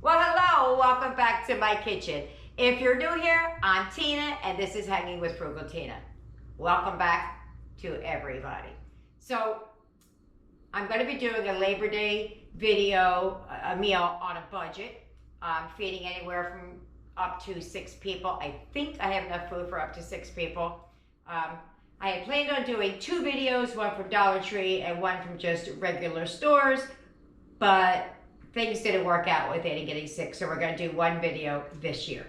Well, hello, welcome back to my kitchen. If you're new here, I'm Tina, and this is Hanging with Frugal Tina. Welcome back to everybody. So, I'm going to be doing a Labor Day video, a meal on a budget. I'm feeding anywhere from up to 6 people. I think I have enough food for up to 6 people. I had planned on doing 2 videos, one from Dollar Tree and one from just regular stores, but things didn't work out with it and getting sick, so we're going to do 1 video this year.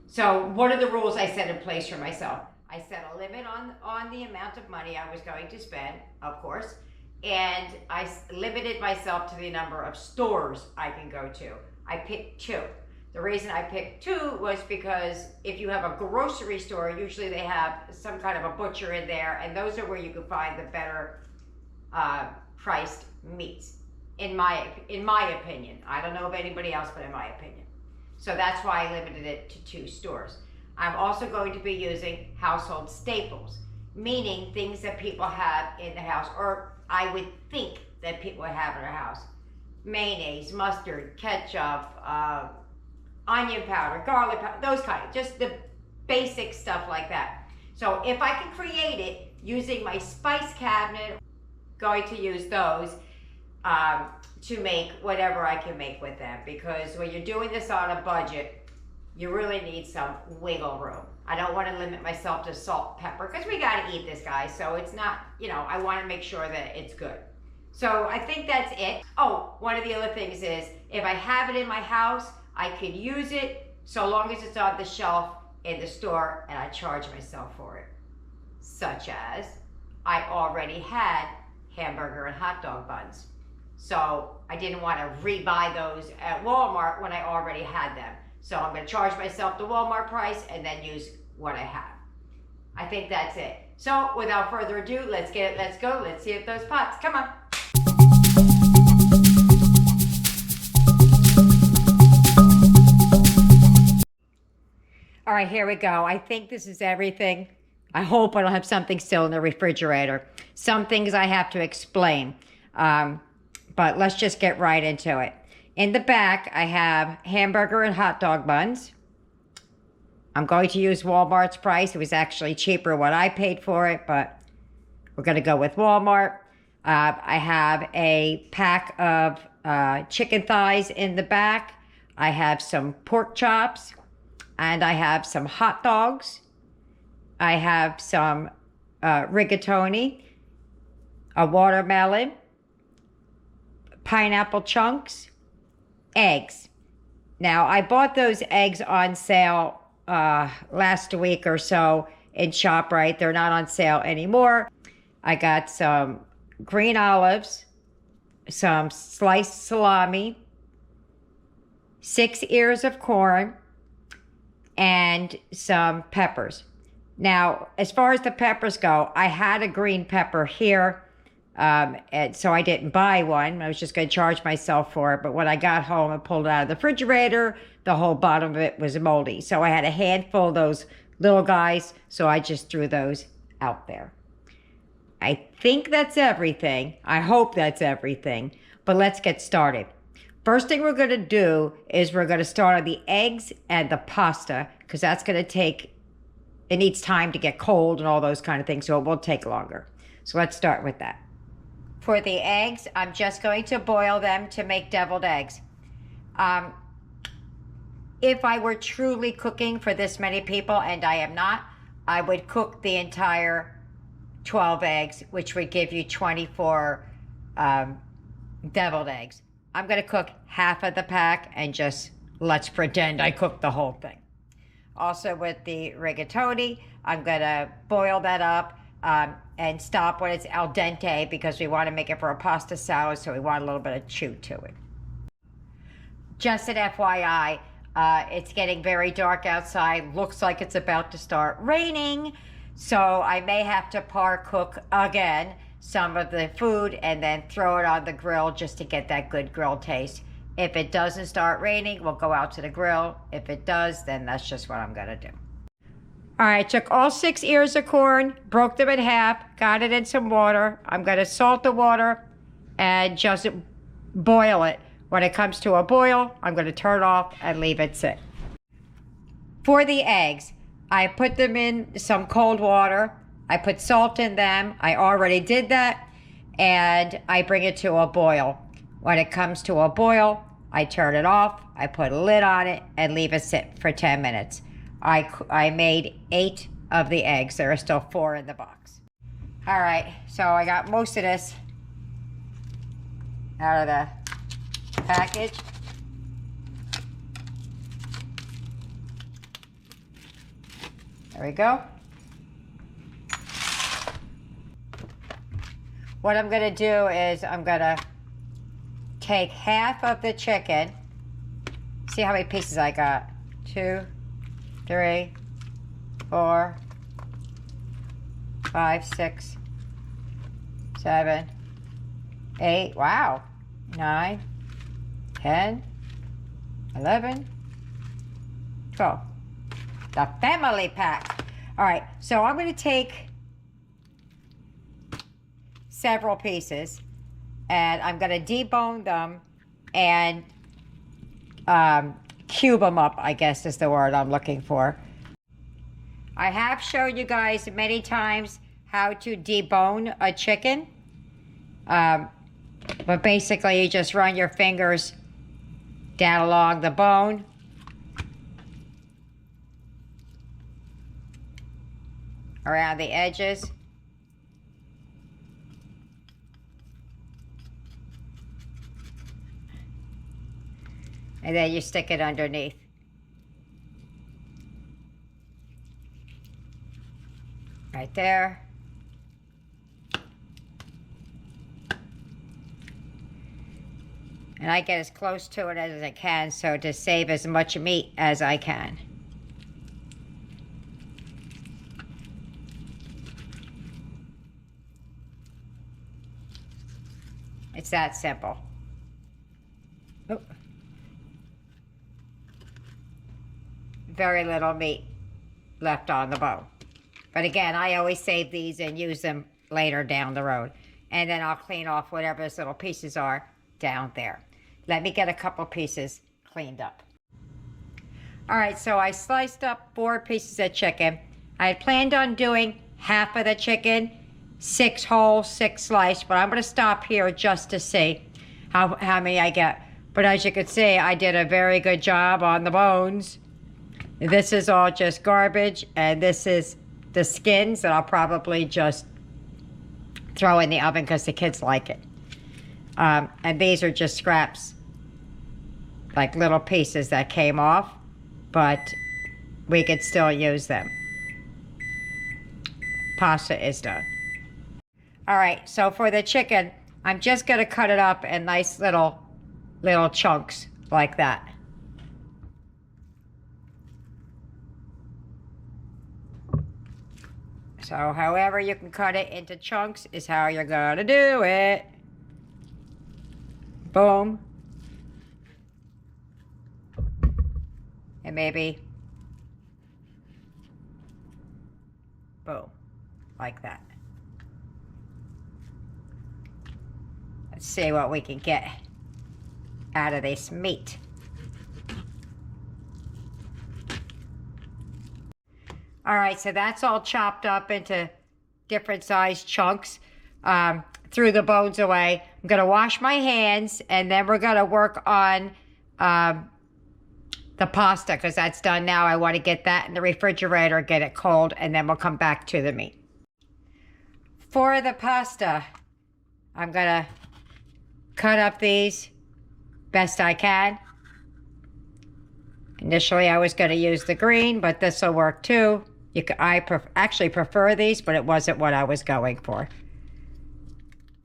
So what are the rules I set in place for myself? I set a limit on the amount of money I was going to spend, of course, and I limited myself to the number of stores I can go to. I picked 2. The reason I picked 2 was because if you have a grocery store, usually they have some kind of a butcher in there, and those are where you can find the better priced meats. In my opinion. I don't know of anybody else, but in my opinion. So that's why I limited it to 2 stores. I'm also going to be using household staples, meaning things that people have in the house, or I would think that people have in their house. Mayonnaise, mustard, ketchup, onion powder, garlic powder, those kind of, just the basic stuff like that. So if I can create it using my spice cabinet, going to use those to make whatever I can make with them, because when you're doing this on a budget, you really need some wiggle room. I don't want to limit myself to salt, pepper, because we got to eat this, guys. So it's not, I want to make sure that it's good. So I think that's it. Oh, one of the other things is, if I have it in my house, I could use it so long as it's on the shelf in the store and I charge myself for it. Such as, I already had hamburger and hot dog buns. So I didn't want to rebuy those at Walmart when I already had them. So I'm going to charge myself the Walmart price and then use what I have. I think that's it. So without further ado, let's go. Let's see if those pots, come on. All right, here we go. I think this is everything. I hope I don't have something still in the refrigerator. Some things I have to explain. But let's just get right into it. In the back, I have hamburger and hot dog buns. I'm going to use Walmart's price. It was actually cheaper what I paid for it, but we're going to go with Walmart. I have a pack of chicken thighs in the back. I have some pork chops, and I have some hot dogs. I have some rigatoni, a watermelon, pineapple chunks, eggs. Now, I bought those eggs on sale last week or so in ShopRite. They're not on sale anymore. I got some green olives, some sliced salami, 6 ears of corn, and some peppers. Now, as far as the peppers go, I had a green pepper here, and so I didn't buy one. I was just going to charge myself for it. But when I got home and pulled it out of the refrigerator, the whole bottom of it was moldy. So I had a handful of those little guys, so I just threw those out there. I think that's everything. I hope that's everything. But let's get started. First thing we're going to do is we're going to start on the eggs and the pasta, because that's going to take, it needs time to get cold and all those kind of things, so it will take longer. So let's start with that. For the eggs, I'm just going to boil them to make deviled eggs. If I were truly cooking for this many people, and I am not, I would cook the entire 12 eggs, which would give you 24 deviled eggs. I'm going to cook half of the pack and just let's pretend I cooked the whole thing. Also with the rigatoni, I'm going to boil that up and stop when it's al dente, because we want to make it for a pasta salad, so we want a little bit of chew to it. Just an FYI, it's getting very dark outside. Looks like it's about to start raining, so I may have to par cook again some of the food and then throw it on the grill just to get that good grill taste. If it doesn't start raining, we'll go out to the grill. If it does, then that's just what I'm going to do. All right, took all 6 ears of corn, broke them in half, got it in some water. I'm going to salt the water and just boil it When it comes to a boil, I'm going to turn off and leave it sit. For the eggs, I put them in some cold water. I put salt in them. I already did that. And I bring it to a boil. When it comes to a boil, I turn it off. I put a lid on it and leave it sit for 10 minutes. I made 8 of the eggs. There are still 4 in the box. All right, so I got most of this out of the package. There we go. What I'm gonna do is I'm gonna take half of the chicken. See how many pieces I got? 2, 3, 4, 5, 6, 7, 8, wow, 9, 10, 11, 12. The family pack. All right, so I'm going to take several pieces and I'm going to debone them and cube them up, I guess is the word I'm looking for. I have shown you guys many times how to debone a chicken. But basically you just run your fingers down along the bone. Around the edges. And then you stick it underneath. Right there. And I get as close to it as I can, so to save as much meat as I can. It's that simple. Oh. Very little meat left on the bone. But again, I always save these and use them later down the road. And then I'll clean off whatever those little pieces are down there. Let me get a couple pieces cleaned up. All right, so I sliced up 4 pieces of chicken. I had planned on doing half of the chicken, 6 whole, 6 sliced, but I'm gonna stop here just to see how many I get. But as you can see, I did a very good job on the bones. This is all just garbage, and this is the skins that I'll probably just throw in the oven because the kids like it. And these are just scraps, like little pieces that came off, but we could still use them. Pasta is done. All right, so for the chicken, I'm just gonna cut it up in nice little chunks like that. So however you can cut it into chunks is how you're gonna do it. Boom. And maybe boom, like that. Let's see what we can get out of this meat. All right, so that's all chopped up into different sized chunks. Threw the bones away. I'm gonna wash my hands and then we're gonna work on the pasta because that's done now. I wanna get that in the refrigerator, get it cold, and then we'll come back to the meat. For the pasta, I'm gonna cut up these best I can. Initially, I was gonna use the green, but this will work too. I actually prefer these, but it wasn't what I was going for.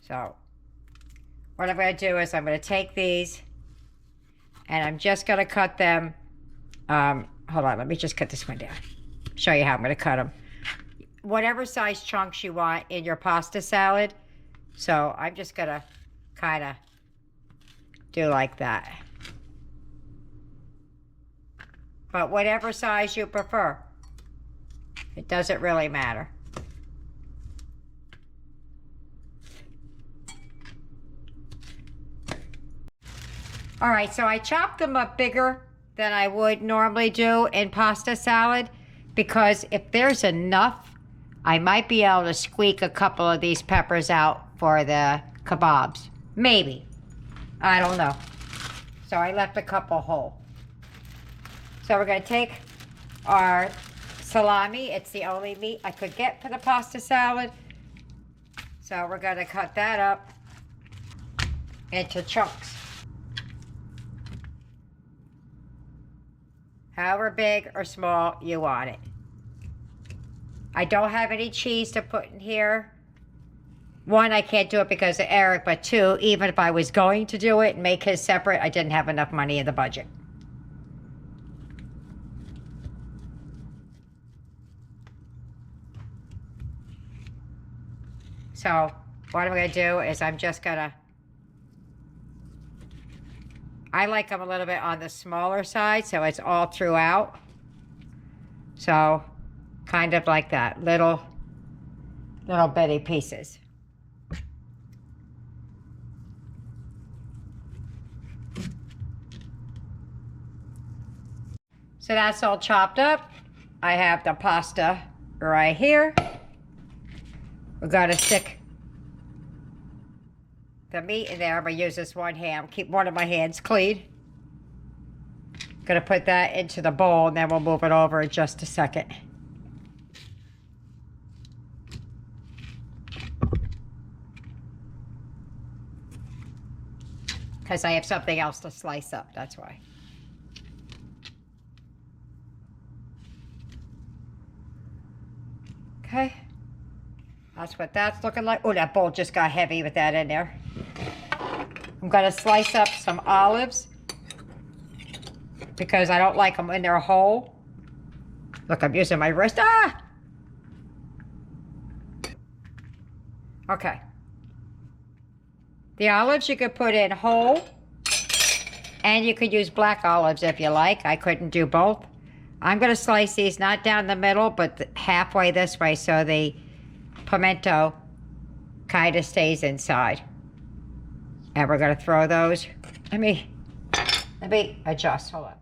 So what I'm going to do is I'm going to take these and I'm just going to cut them. Hold on, let me just cut this one down. Show you how I'm going to cut them. Whatever size chunks you want in your pasta salad. So I'm just going to kind of do like that. But whatever size you prefer. It doesn't really matter. All right, so I chopped them up bigger than I would normally do in pasta salad because if there's enough, I might be able to squeak a couple of these peppers out for the kebabs. Maybe. I don't know. So I left a couple whole. So we're going to take our salami. It's the only meat I could get for the pasta salad. So we're going to cut that up into chunks. However big or small you want it. I don't have any cheese to put in here. One, I can't do it because of Eric, but two, even if I was going to do it and make his separate, I didn't have enough money in the budget. So what I'm going to do is I'm just going to, I like them a little bit on the smaller side, so it's all throughout. So kind of like that, little bitty pieces. So that's all chopped up. I have the pasta right here. We're gonna stick the meat in there. I'm gonna use this one hand, keep one of my hands clean. Gonna put that into the bowl and then we'll move it over in just a second. Because I have something else to slice up, that's why. Okay, that's what that's looking like. Oh, that bowl just got heavy with that in there. I'm gonna slice up some olives because I don't like them in their whole. Look, I'm using my wrist. Ah! Okay. The olives you could put in whole, and you could use black olives if you like. I couldn't do both. I'm going to slice these not down the middle, but halfway this way so the pimento kind of stays inside. And we're going to throw those. Let me adjust. Hold on.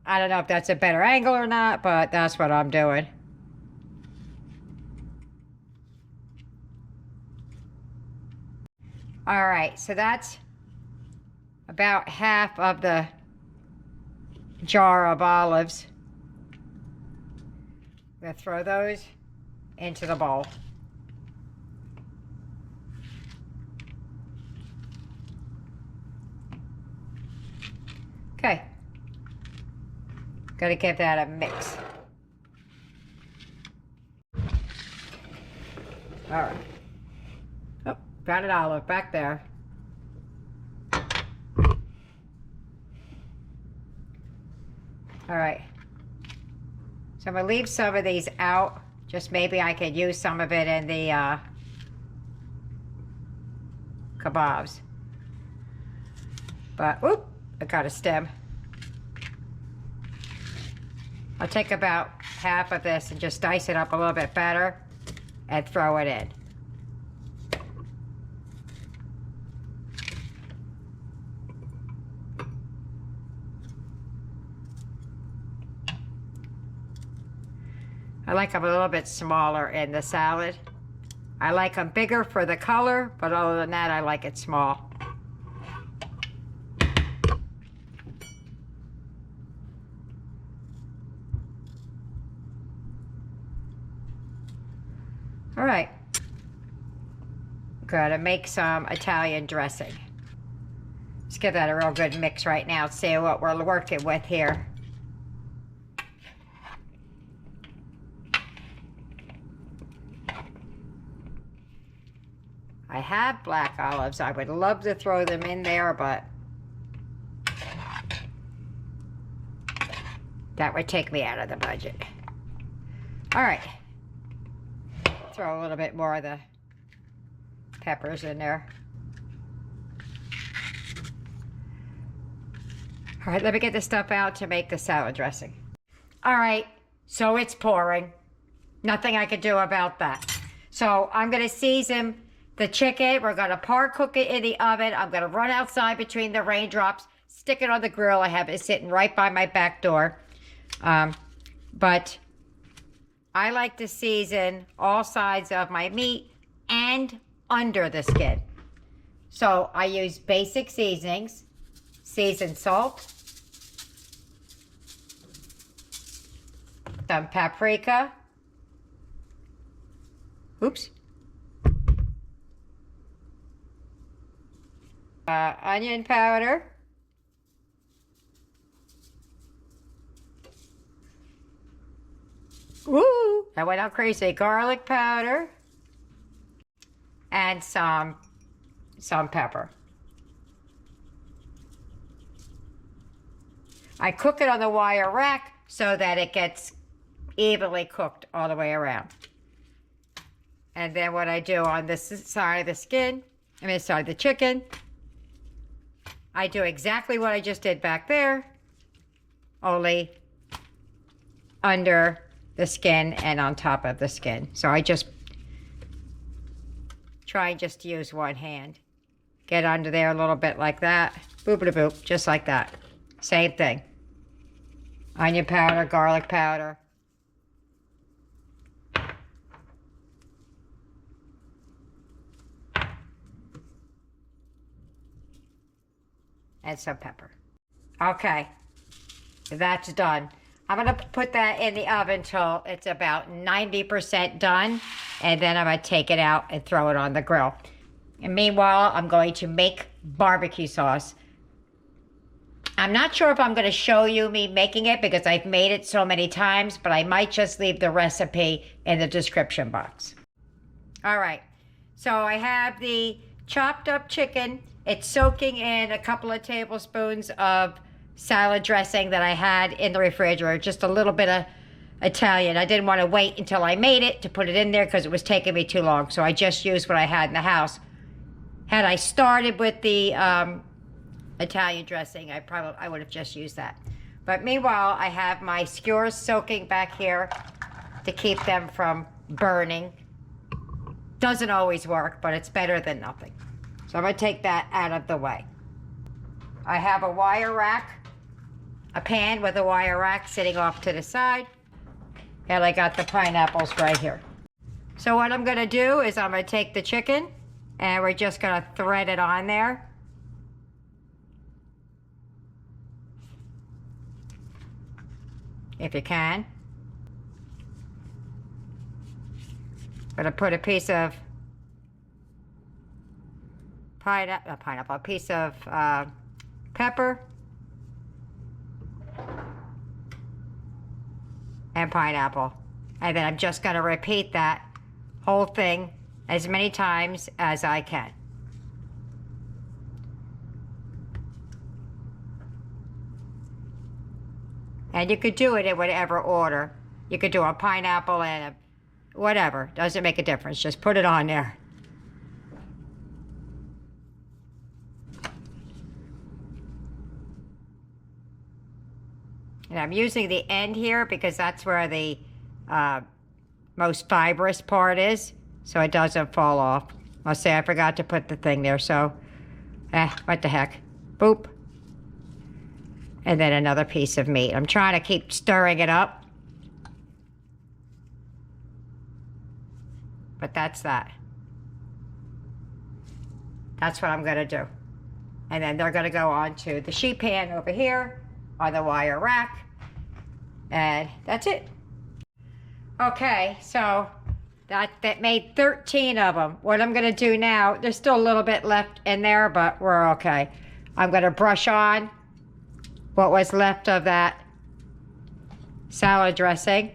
I don't know if that's a better angle or not, but that's what I'm doing. All right, so that's about half of the jar of olives. I'm going to throw those into the bowl. Okay. Got to give that a mix. All right. Oh, got an olive back there. All right. So I'm going to leave some of these out. Just maybe I could use some of it in the kebabs. But, whoop, I got a stem. I'll take about half of this and just dice it up a little bit better and throw it in. I like them a little bit smaller in the salad. I like them bigger for the color, but other than that, I like it small. All right. Gotta make some Italian dressing. Let's give that a real good mix right now. See what we're working with here. I have black olives. I would love to throw them in there, but that would take me out of the budget. All right. Throw a little bit more of the peppers in there. All right, let me get this stuff out to make the salad dressing. All right, so it's pouring. Nothing I could do about that. So I'm gonna season the chicken. We're gonna par cook it in the oven. I'm gonna run outside between the raindrops, stick it on the grill. I have it sitting right by my back door. But I like to season all sides of my meat and under the skin. So I use basic seasonings, seasoned salt, some paprika, onion powder, woo, I went out crazy, garlic powder, and some pepper. I cook it on the wire rack so that it gets evenly cooked all the way around. And then what I do on this side of the skin, this side of the chicken, I do exactly what I just did back there, only under the skin and on top of the skin. So I just try and just use one hand. Get under there a little bit like that. Boop-a-da-boop, just like that. Same thing. Onion powder, garlic powder. And some pepper. Okay, that's done. I'm gonna put that in the oven till it's about 90% done, and then I'm gonna take it out and throw it on the grill. And meanwhile, I'm going to make barbecue sauce. I'm not sure if I'm gonna show you me making it because I've made it so many times, but I might just leave the recipe in the description box. All right, so I have the chopped up chicken. It's soaking in a couple of tablespoons of salad dressing that I had in the refrigerator, just a little bit of Italian. I didn't want to wait until I made it to put it in there because it was taking me too long, so I just used what I had in the house. Had I started with the Italian dressing, I would have just used that. But meanwhile, I have my skewers soaking back here to keep them from burning. Doesn't always work, but it's better than nothing. So I'm going to take that out of the way. I have a wire rack, a pan with a wire rack sitting off to the side. And I got the pineapples right here. So what I'm going to do is I'm going to take the chicken and we're just going to thread it on there. If you can. I'm going to put a piece of a piece of pepper and pineapple. And then I'm just going to repeat that whole thing as many times as I can. And you could do it in whatever order. You could do a pineapple and a whatever. Doesn't make a difference. Just put it on there. And I'm using the end here because that's where the most fibrous part is, so it doesn't fall off. I'll say I forgot to put the thing there, so what the heck. Boop. And then another piece of meat. I'm trying to keep stirring it up. But that's that. That's what I'm going to do. And then they're going to go onto the sheet pan over here on the wire rack. And that's it. Okay, so that made 13 of them. What I'm going to do now, there's still a little bit left in there, but we're okay. I'm going to brush on what was left of that salad dressing.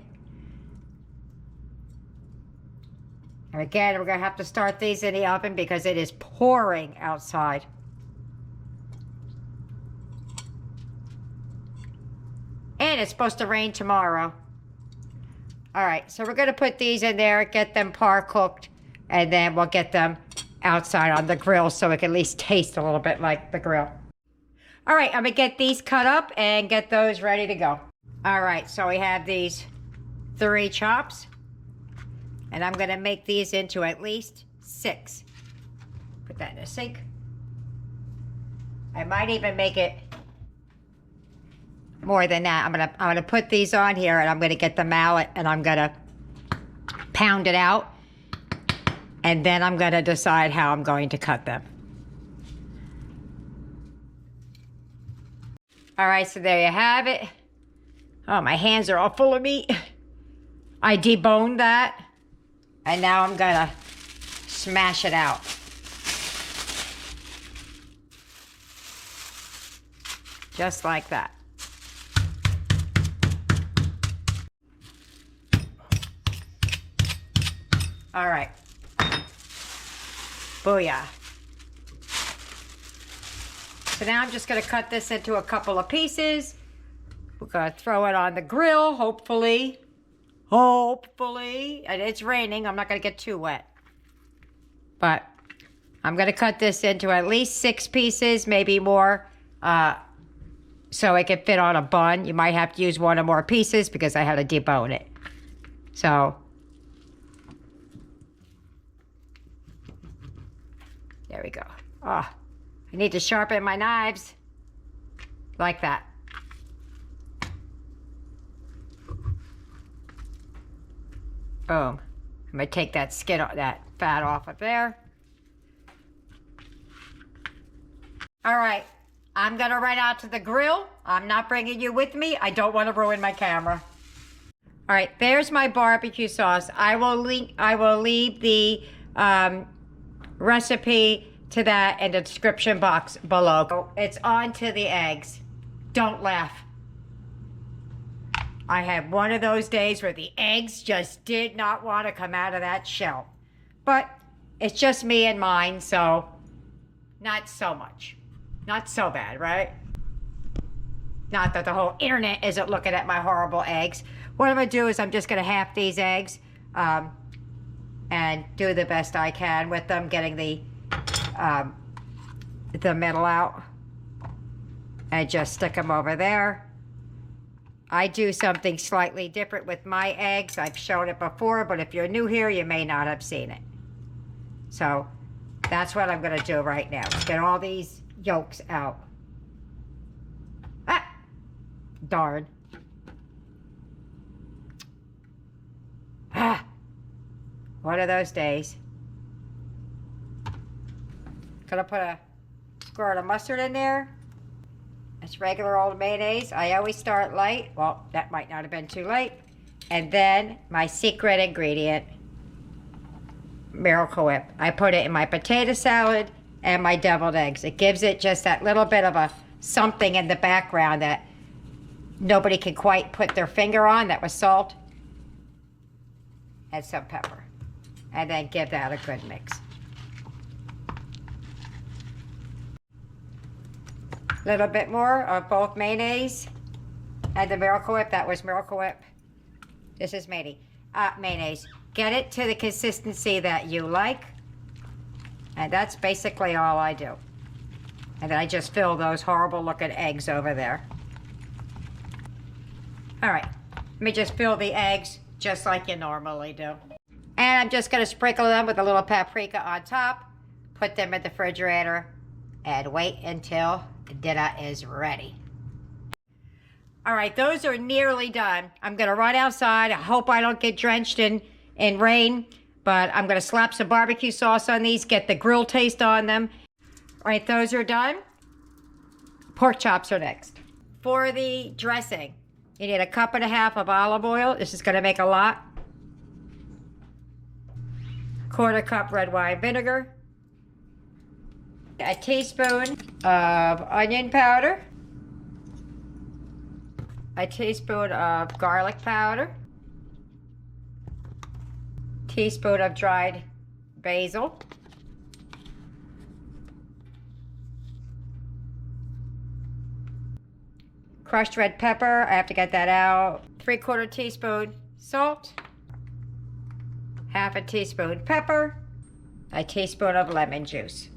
And again, we're going to have to start these in the oven because it is pouring outside. And it's supposed to rain tomorrow. All right, so we're going to put these in there, get them par cooked, and then we'll get them outside on the grill so it can at least taste a little bit like the grill. All right, I'm going to get these cut up and get those ready to go. All right, so we have these 3 chops, and I'm going to make these into at least 6. Put that in a sink. I might even make it more than that. I'm gonna put these on here, and I'm gonna get the mallet, and I'm gonna pound it out, and then I'm gonna decide how I'm going to cut them. All right, so there you have it. Oh, my hands are all full of meat. I deboned that, and now I'm gonna smash it out. Just like that. All right. Booyah. So now I'm just going to cut this into a couple of pieces. We're going to throw it on the grill, hopefully. Hopefully. And it's raining. I'm not going to get too wet. But I'm going to cut this into at least 6 pieces, maybe more, so it can fit on a bun. You might have to use 1 or more pieces because I had to debone it. So there we go. Oh, I need to sharpen my knives like that. Boom. I'm gonna take that skin, that fat off of there. All right, I'm gonna run out to the grill. I'm not bringing you with me. I don't want to ruin my camera. All right, there's my barbecue sauce. I will leave the recipe to that in the description box below. It's on to the eggs. Don't laugh. I had one of those days where the eggs just did not want to come out of that shell. But it's just me and mine, so not so much. Not so bad, right? Not that the whole internet isn't looking at my horrible eggs. What I'm gonna do is I'm just gonna half these eggs and do the best I can with them, getting the middle out, and just stick them over there. I do something slightly different with my eggs. I've shown it before, but if you're new here, you may not have seen it. So that's what I'm gonna do right now. Get all these yolks out. Ah, darn. Ah, one of those days. Gonna put a squirt of mustard in there. It's regular old mayonnaise. I always start light. Well, that might not have been too late. And then my secret ingredient, Miracle Whip. I put it in my potato salad and my deviled eggs. It gives it just that little bit of a something in the background that nobody can quite put their finger on. That was salt and some pepper. And then give that a good mix. Little bit more of both mayonnaise and the Miracle Whip. That was Miracle Whip. This is mayonnaise. Get it to the consistency that you like. And that's basically all I do. And then I just fill those horrible looking eggs over there. All right, let me just fill the eggs just like you normally do. And I'm just gonna sprinkle them with a little paprika on top, put them in the refrigerator, and wait until dinner is ready. All right, those are nearly done. I'm gonna run outside. I hope I don't get drenched in rain, but I'm gonna slap some barbecue sauce on these, get the grill taste on them. All right, those are done. Pork chops are next. For the dressing, you need 1.5 cups of olive oil. This is gonna make a lot. 1/4 cup red wine vinegar. A teaspoon of onion powder. A teaspoon of garlic powder. Teaspoon of dried basil. Crushed red pepper, I have to get that out. 3/4 teaspoon salt. 1/2 teaspoon pepper. A teaspoon of lemon juice.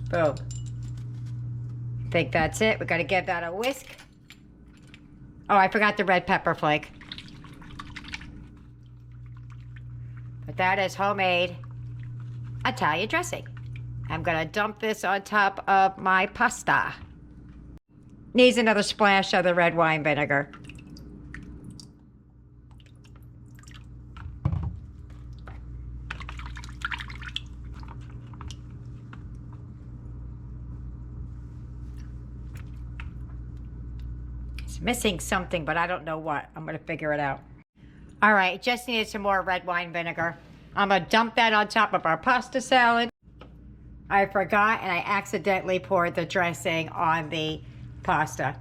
Boom. I think that's it. We're gonna give that a whisk. Oh, I forgot the red pepper flake. But that is homemade Italian dressing. I'm gonna dump this on top of my pasta. Needs another splash of the red wine vinegar. It's missing something, but I don't know what. I'm gonna figure it out. All right, just needed some more red wine vinegar. I'm gonna dump that on top of our pasta salad. I forgot and I accidentally poured the dressing on the pasta.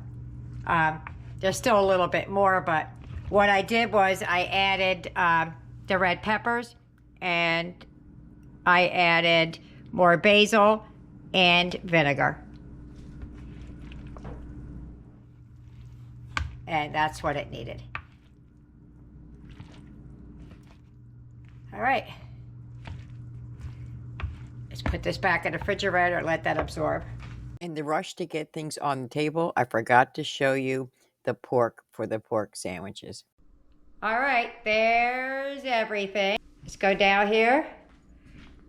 There's still a little bit more, but what I did was I added the red peppers and I added more basil and vinegar. And that's what it needed. All right. Let's put this back in the refrigerator and let that absorb. In the rush to get things on the table, I forgot to show you the pork for the pork sandwiches. All right, there's everything. Let's go down here.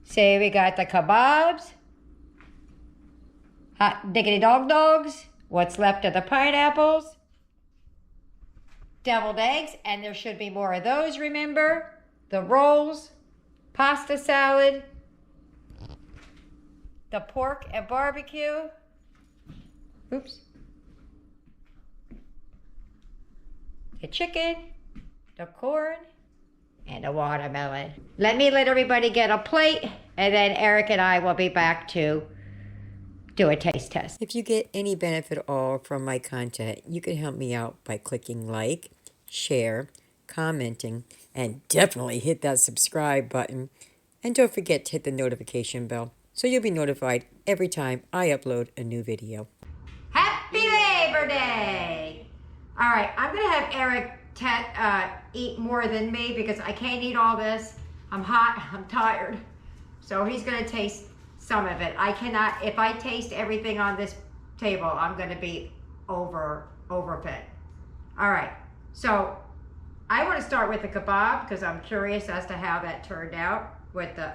See, we got the kebabs, hot diggity dog dogs, what's left of the pineapples, deviled eggs, and there should be more of those, remember? The rolls, pasta salad, the pork and barbecue. Oops. The chicken, the corn, and the watermelon. Let everybody get a plate, and then Eric and I will be back to do a taste test. If you get any benefit at all from my content, you can help me out by clicking like, share, commenting, and definitely hit that subscribe button. And don't forget to hit the notification bell so you'll be notified every time I upload a new video. Happy Labor Day! All right, I'm gonna have Eric eat more than me because I can't eat all this. I'm hot, I'm tired. So he's gonna taste some of it. I cannot, if I taste everything on this table, I'm gonna be overfed. All right, so I wanna start with the kebab because I'm curious as to how that turned out with the,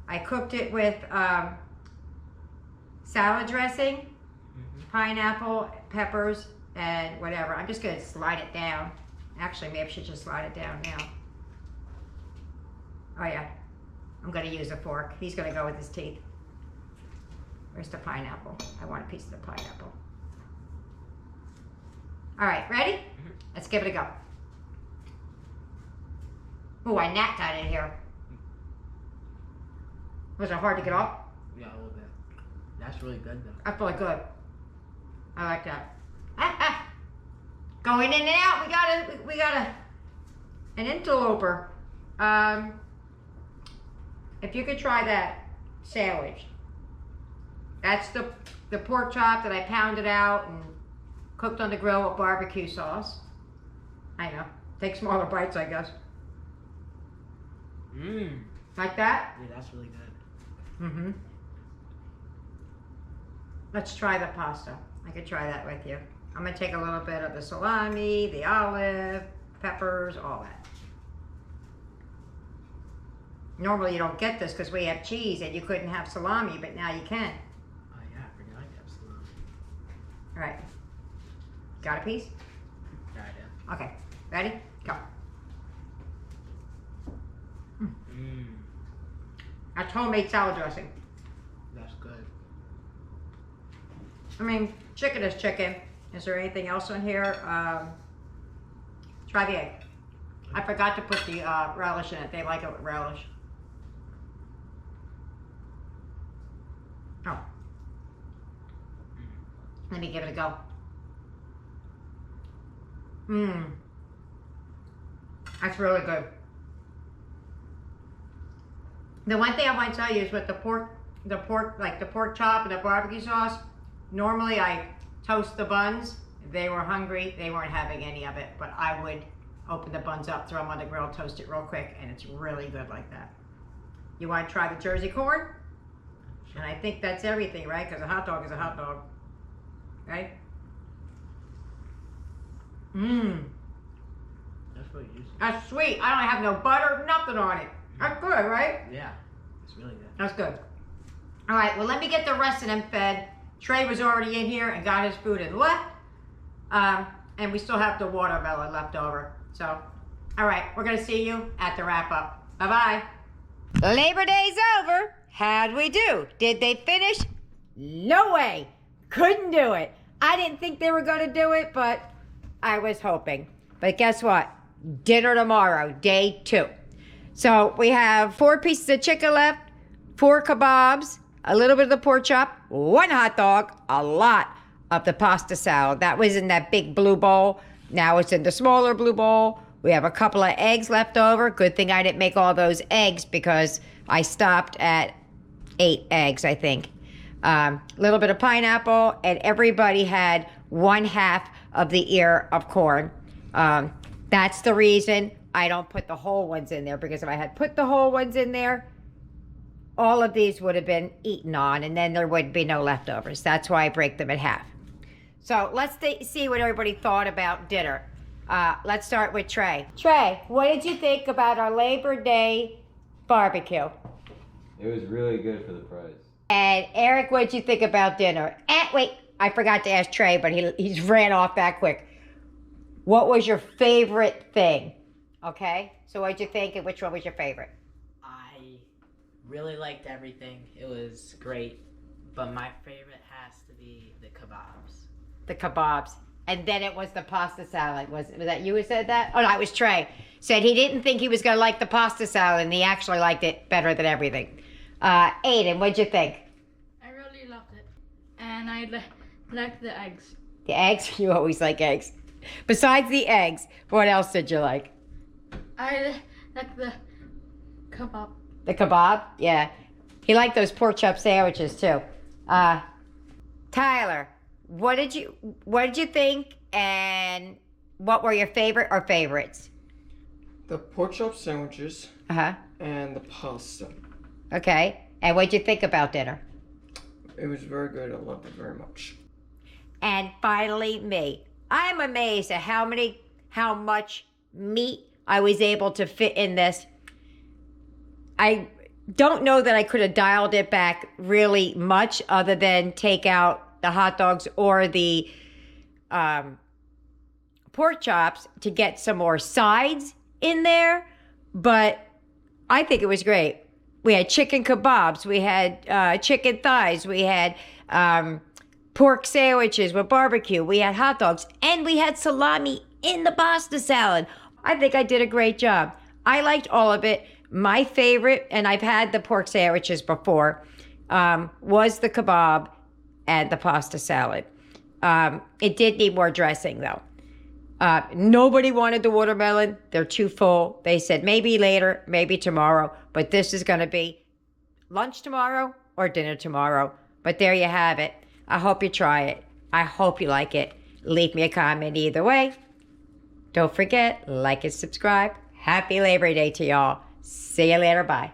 I cooked it with salad dressing, pineapple, peppers, and whatever. I'm just gonna slide it down. Actually, maybe I should just slide it down now. Oh yeah, I'm gonna use a fork. He's gonna go with his teeth. Where's the pineapple? I want a piece of the pineapple. All right, ready? Let's give it a go. Oh, I napped out in here. Was it hard to get off? Yeah, a little bit. That's really good though. That's really good. I like that. Going in and out. We got an interloper. If you could try that sandwich. That's the pork chop that I pounded out and cooked on the grill with barbecue sauce. I know. Take smaller bites, I guess. Like that? Yeah, that's really good. Let's try the pasta. I could try that with you. I'm gonna take a little bit of the salami, the olive, peppers, all that. Normally you don't get this because we have cheese and you couldn't have salami, but now you can. Oh yeah, I forgot to have salami. All right. Got a piece? Yeah, I do. Okay. Ready? Go. That's homemade salad dressing. That's good. I mean, chicken is chicken. Is there anything else in here? Try the egg. I forgot to put the relish in it. They like it with relish. Oh. Let me give it a go. That's really good. The one thing I want to tell you is with the pork, like the pork chop and the barbecue sauce, normally I toast the buns. If they were hungry, they weren't having any of it, but I would open the buns up, throw them on the grill, toast it real quick, and it's really good like that. You want to try the Jersey corn? And I think that's everything, right? Because a hot dog is a hot dog, right? That's really juicy. That's sweet. I don't have no butter, nothing on it. That's good, right? Yeah, it's really good. That's good. All right, well, let me get the rest of them fed. Trey was already in here and got his food and left. And we still have the watermelon left over. So, all right, we're going to see you at the wrap up. Bye-bye. Labor Day's over. How'd we do? Did they finish? No way. Couldn't do it. I didn't think they were going to do it, but I was hoping. But guess what? Dinner tomorrow, day 2. So we have 4 pieces of chicken left, 4 kebabs, a little bit of the pork chop, 1 hot dog, a lot of the pasta salad. That was in that big blue bowl. Now it's in the smaller blue bowl. We have a couple of eggs left over. Good thing I didn't make all those eggs because I stopped at 8 eggs, I think. A little bit of pineapple, and everybody had 1/2 of the ear of corn. That's the reason I don't put the whole ones in there, because if I had put the whole ones in there, all of these would have been eaten on, and then there would be no leftovers. That's why I break them in half. So let's see what everybody thought about dinner. Let's start with Trey. Trey, what did you think about our Labor Day barbecue? It was really good for the price. And Eric, what did you think about dinner? Wait, I forgot to ask Trey, but he's ran off that quick. What was your favorite thing? Okay, so what did you think, and which one was your favorite? I really liked everything. It was great. But my favorite has to be the kebabs. The kebabs. And then it was the pasta salad. Was that you who said that? Oh, no, it was Trey. Said he didn't think he was going to like the pasta salad, and he actually liked it better than everything. Aiden, what'd you think? I really loved it. And I liked the eggs. The eggs? You always like eggs. Besides the eggs, what else did you like? I like the kebab. The kebab? Yeah. He liked those pork chop sandwiches too. Tyler, what did you think, and what were your favorite or favorites? The pork chop sandwiches Uh-huh. and the pasta. Okay. And what'd you think about dinner? It was very good. I loved it very much. And finally, me. I'm amazed at how much meat I was able to fit in this. I don't know that I could have dialed it back really much, other than take out the hot dogs or the pork chops to get some more sides in there. But I think it was great. We had chicken kebabs, we had chicken thighs, we had pork sandwiches with barbecue, we had hot dogs, and we had salami in the pasta salad. I think I did a great job. I liked all of it. My favorite, and I've had the pork sandwiches before, was the kebab and the pasta salad. It did need more dressing, though. Nobody wanted the watermelon. They're too full. They said maybe later, maybe tomorrow, but this is going to be lunch tomorrow or dinner tomorrow. But there you have it. I hope you try it. I hope you like it. Leave me a comment either way. Don't forget, like and subscribe. Happy Labor Day to y'all. See you later. Bye.